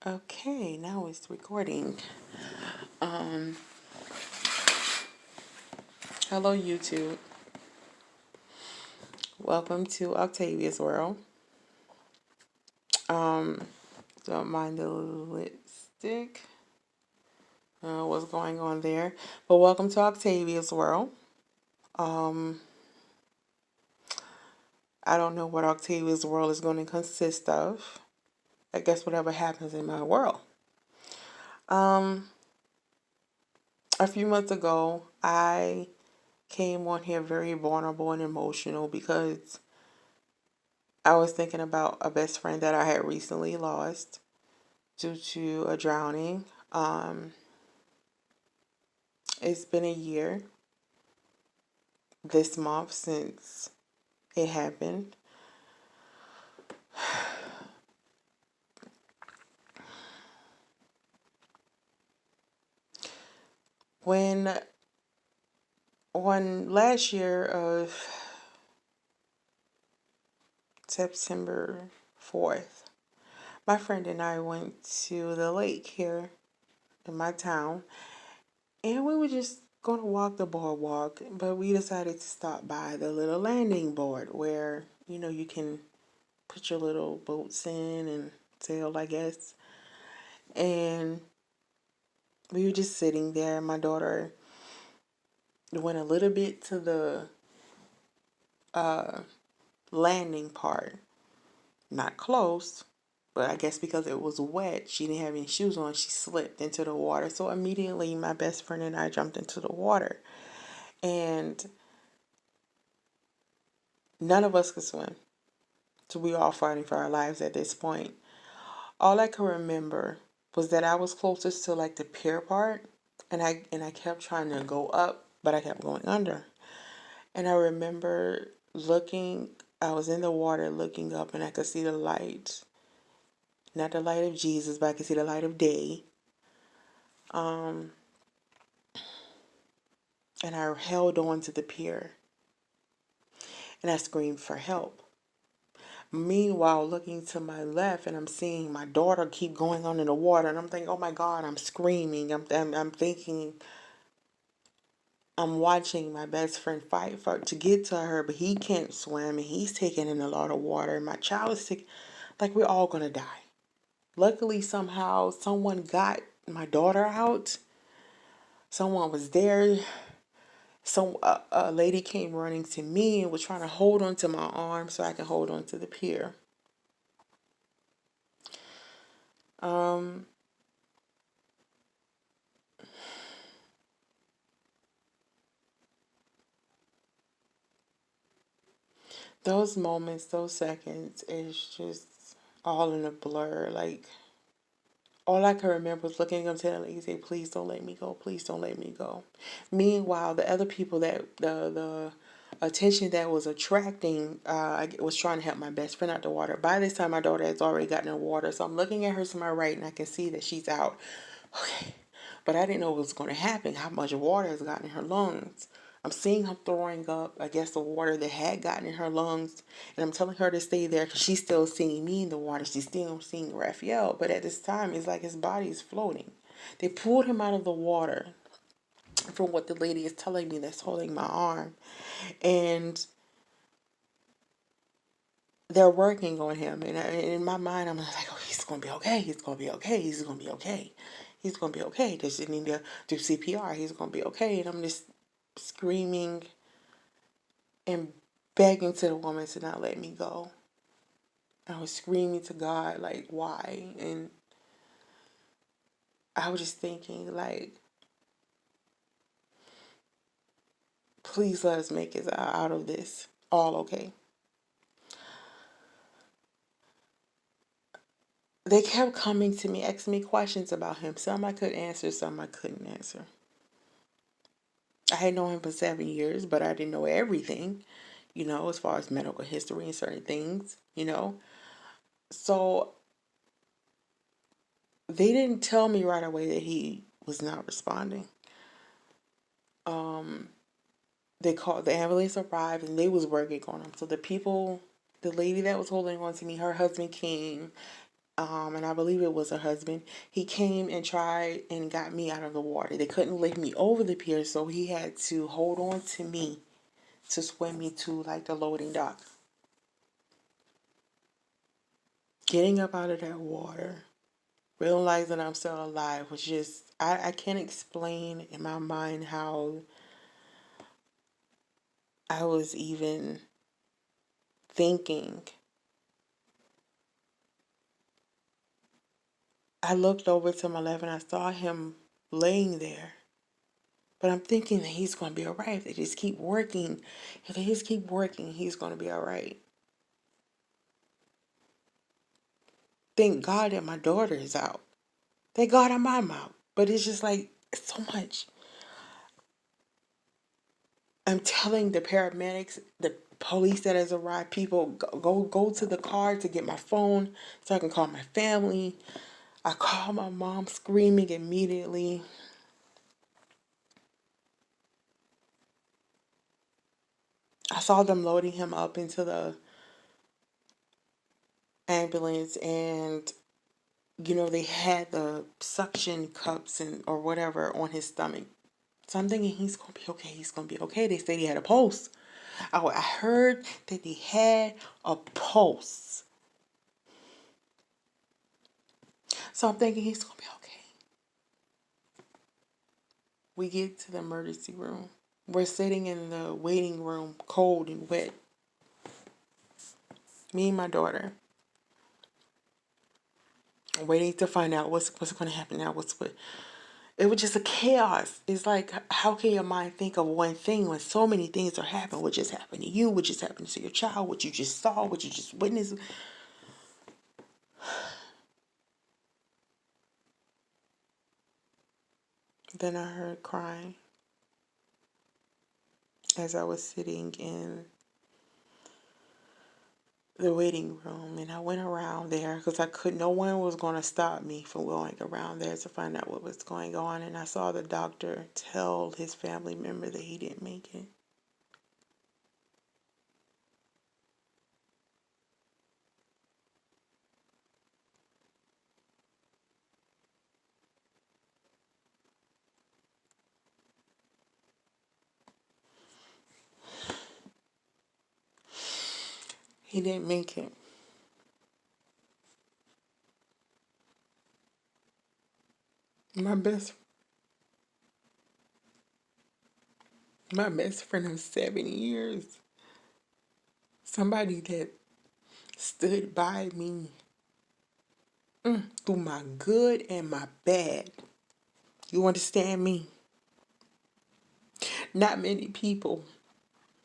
Okay, now it's recording. Um, Hello YouTube. Welcome to Octavia's World. Um, don't mind the lipstick. What's going on there? But welcome to Octavia's World. Um, I don't know what Octavia's World is going to consist of. I guess whatever happens in my world. Um, a few months ago, I came on here very vulnerable and emotional because I was thinking about a best friend that I had recently lost due to a drowning. Um, it's been a year this month since it happened. When on last year of September 4th, my friend and I went to the lake here in my town, and we were just going to walk the boardwalk, but we decided to stop by the little landing board where, you can put your little boats in and sail, I guess. And we were just sitting there. My daughter went a little bit to the uh, landing part, not close, but I guess because it was wet, she didn't have any shoes on, she slipped into the water. So immediately, my best friend and I jumped into the water. And none of us could swim. So we were all fighting for our lives at this point. All I could remember was that I was closest to like the pier part, and I kept trying to go up, but I kept going under. And I remember looking, I was in the water looking up, and I could see the light. Not the light of Jesus, but I could see the light of day. Um, and I held on to the pier, and I screamed for help. Meanwhile, looking to my left, and I'm seeing my daughter keep going under the water, and I'm thinking, "Oh my God!" I'm screaming. I'm thinking, I'm watching my best friend fight for to get to her, but he can't swim, and he's taking in a lot of water. And my child is sick, like we're all gonna die. Luckily, somehow, someone got my daughter out. Someone was there. A lady came running to me and was trying to hold onto my arm so I can hold onto the pier. Um, those moments, those seconds, is just all in a blur. Like all I can remember was looking up to the lady, say, "Please don't let me go. Please don't let me go." Meanwhile, the other people that the attention that was attracting, I was trying to help my best friend out the water. By this time, my daughter has already gotten in the water, so I'm looking at her to my right, and I can see that she's out. Okay, but I didn't know what was going to happen. How much water has gotten in her lungs? I'm seeing her throwing up, I guess, the water that had gotten in her lungs. And I'm telling her to stay there because she's still seeing me in the water. She's still seeing Raphael. But at this time, it's like his body is floating. They pulled him out of the water, from what the lady is telling me that's holding my arm. And they're working on him. And in my mind, I'm like, "Oh, he's going to be okay. He's going to be okay. He's going to be okay. He's going to be okay. They just need to do CPR. He's going to be okay." And I'm just screaming and begging to the woman to not let me go. I was screaming to God, like, why? And I was just thinking, like, please let us make it out of this all okay. They kept coming to me, asking me questions about him. Some I could answer, some I couldn't answer. I had known him for 7 years, but I didn't know everything, as far as medical history and certain things. So they didn't tell me right away that he was not responding. Um, they called, the ambulance arrived, and they was working on him. So the lady that was holding on to me, her husband came, and I believe it was her husband. He came and tried and got me out of the water. They couldn't lift me over the pier, so he had to hold on to me to swim me to like the loading dock. Getting up out of that water, realizing I'm still alive was just, I can't explain in my mind how I was even thinking. I looked over to my left and I saw him laying there. But I'm thinking that he's going to be all right. If they just keep working, if they just keep working, he's going to be all right. Thank God that my daughter is out. Thank God I'm out. But it's just like, it's so much. I'm telling the paramedics, the police that has arrived, people, go to the car to get my phone so I can call my family. I call my mom screaming immediately. I saw them loading him up into the ambulance, and they had the suction cups and or whatever on his stomach. So I'm thinking he's gonna be okay. He's gonna be okay. They said he had a pulse. I heard that he had a pulse. So I'm thinking he's gonna be okay. We get to the emergency room. We're sitting in the waiting room, cold and wet. Me and my daughter, waiting to find out what's going to happen now. It was just a chaos. It's like, how can your mind think of one thing when so many things are happening? What just happened to you? What just happened to your child? What you just saw? What you just witnessed? Then I heard crying as I was sitting in the waiting room, and I went around there because no one was going to stop me from going around there to find out what was going on. And I saw the doctor tell his family member that he didn't make it. He didn't make it. My best my best friend of 7 years. Somebody that stood by me through my good and my bad. You understand me? Not many people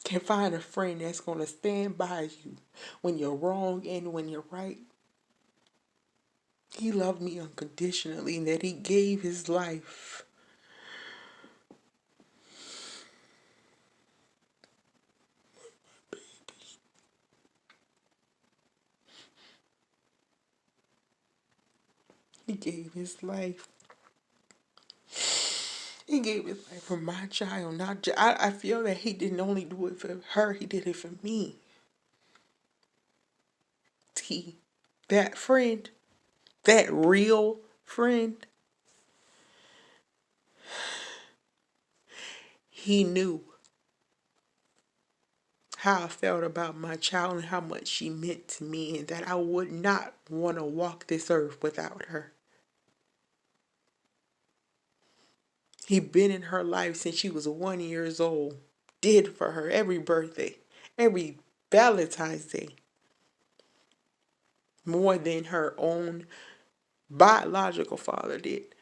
can find a friend that's going to stand by you when you're wrong and when you're right. He loved me unconditionally and that he gave his life. He gave his life. He gave his life for my child. I feel that he didn't only do it for her, he did it for me. He, that friend, that real friend, he knew how I felt about my child and how much she meant to me, and that I would not want to walk this earth without her. He'd been in her life since she was 1 year old, did for her every birthday, every Valentine's Day, more than her own biological father did.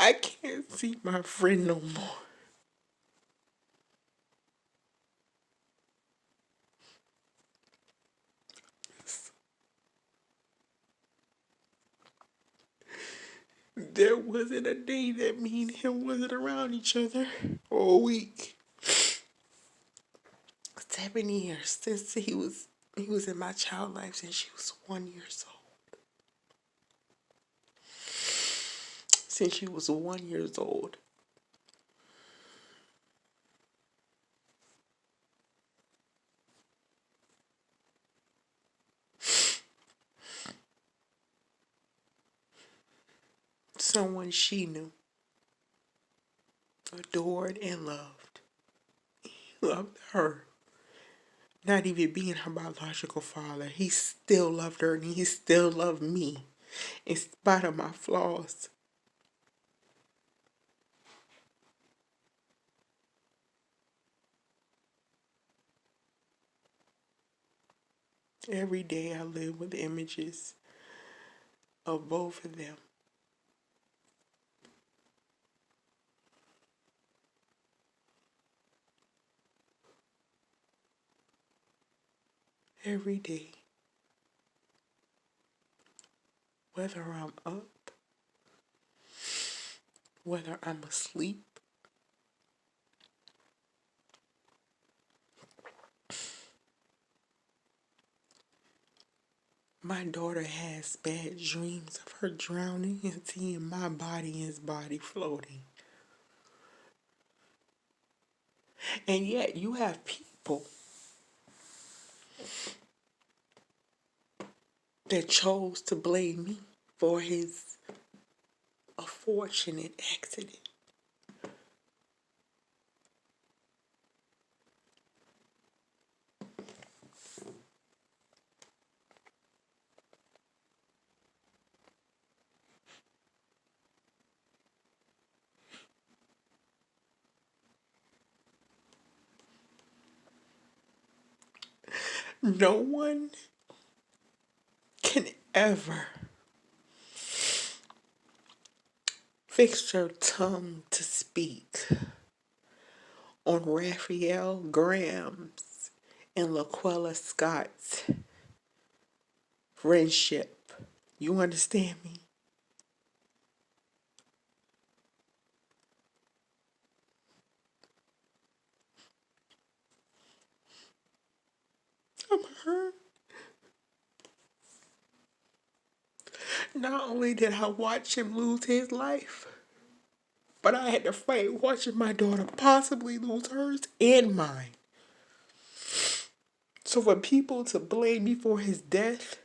I can't see my friend no more. There wasn't a day that me and him wasn't around each other, or a week. 7 years since he was in my child life since she was 1 year old. Since she was 1 year old. Someone she knew, adored, and loved. He loved her. Not even being her biological father, he still loved her and he still loved me in spite of my flaws. Every day I live with images of both of them. Every day. Whether I'm up, whether I'm asleep, my daughter has bad dreams of her drowning and seeing my body and his body floating. And yet you have people that chose to blame me for his unfortunate accident. No one can ever fix your tongue to speak on Raphael Graham's and Laquella Scott's friendship. You understand me? I'm hurt. Not only did I watch him lose his life, but I had to fight watching my daughter possibly lose hers and mine. So for people to blame me for his death,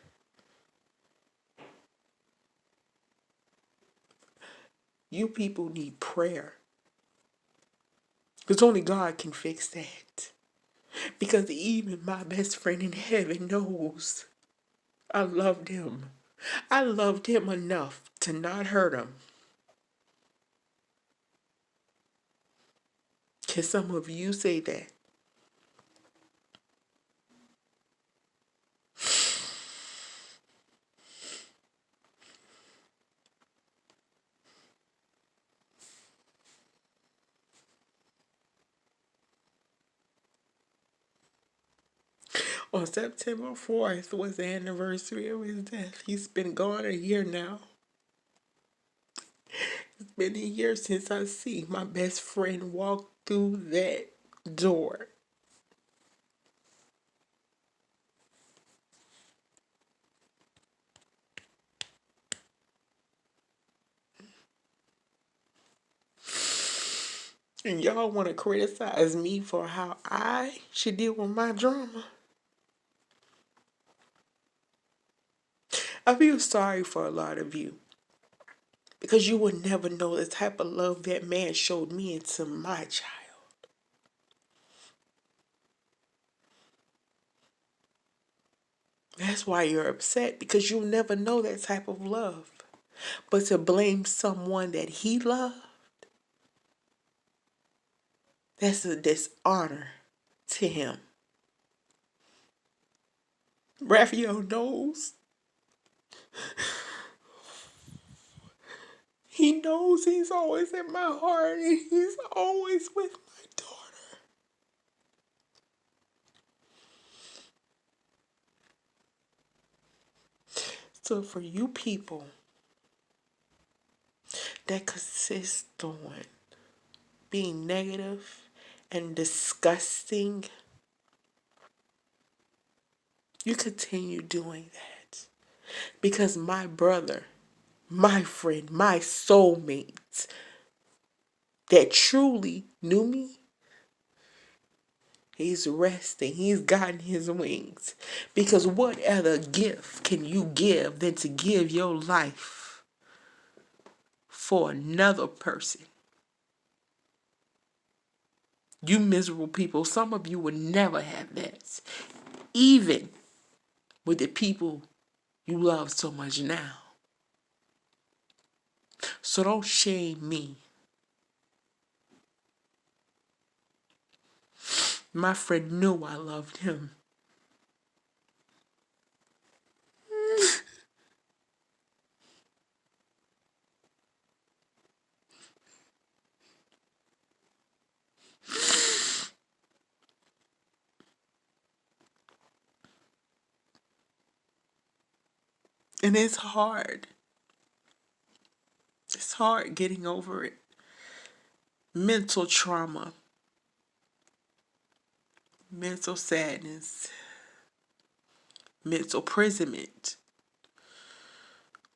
you people need prayer. Because only God can fix that. Because even my best friend in heaven knows I loved him. I loved him enough to not hurt him. Can some of you say that? On September 4th was the anniversary of his death. He's been gone a year now. It's been a year since I see my best friend walk through that door. And y'all want to criticize me for how I should deal with my drama. I feel sorry for a lot of you. Because you would never know the type of love that man showed me into my child. That's why you're upset, because you'll never know that type of love. But to blame someone that he loved, that's a dishonor to him. Raphael knows. He knows he's always in my heart and he's always with my daughter. So for you people that consist on being negative and disgusting, you continue doing that. Because my brother, my friend, my soulmate that truly knew me, he's resting. He's gotten his wings. Because what other gift can you give than to give your life for another person? You miserable people, some of you would never have that. Even with the people you love so much now. So don't shame me. My friend knew I loved him. And it's hard. It's hard getting over it. Mental trauma, mental sadness, mental imprisonment.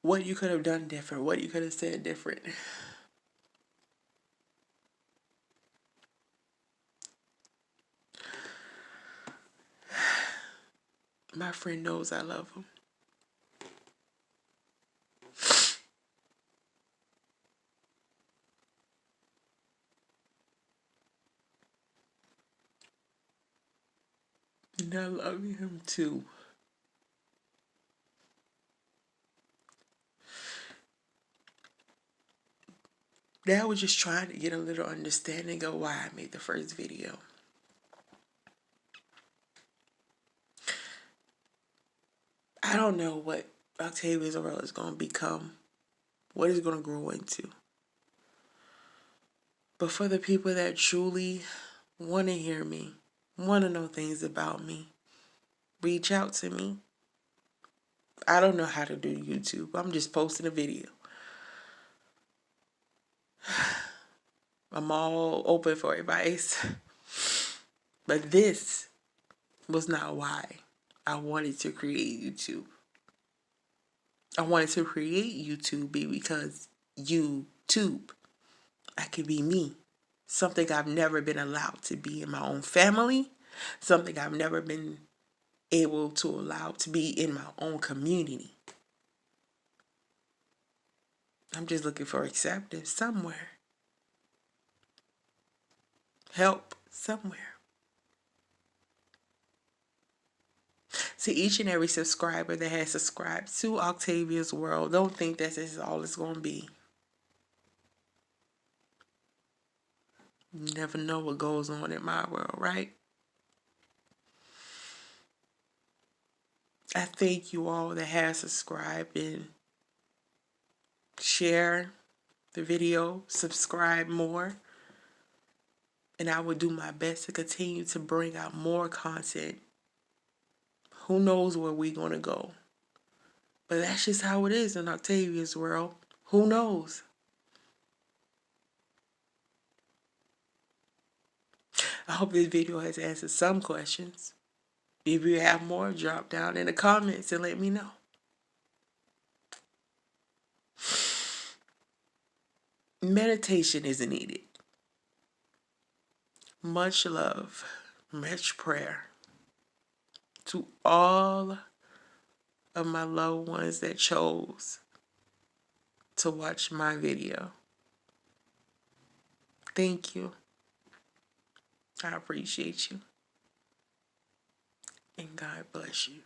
What you could have done different, what you could have said different. My friend knows I love him. And I love him too. Now we're just trying to get a little understanding of why I made the first video. I don't know what Octavia's World is going to become, what it's going to grow into. But for the people that truly want to hear me, want to know things about me, reach out to me. I don't know how to do YouTube. I'm just posting a video. I'm all open for advice. But this was not why I wanted to create YouTube. I wanted to create YouTube because YouTube, I could be me. Something I've never been allowed to be in my own family. Something I've never been able to allow to be in my own community. I'm just looking for acceptance somewhere. Help somewhere. To each and every subscriber that has subscribed to Octavia's World, don't think that this is all it's going to be. You never know what goes on in my world, right? I thank you all that have subscribed and share the video, subscribe more. And I will do my best to continue to bring out more content. Who knows where we're going to go? But that's just how it is in Octavia's World. Who knows? I hope this video has answered some questions. If you have more, drop down in the comments and let me know. Meditation is needed. Much love, much prayer to all of my loved ones that chose to watch my video. Thank you. I appreciate you. And God bless you.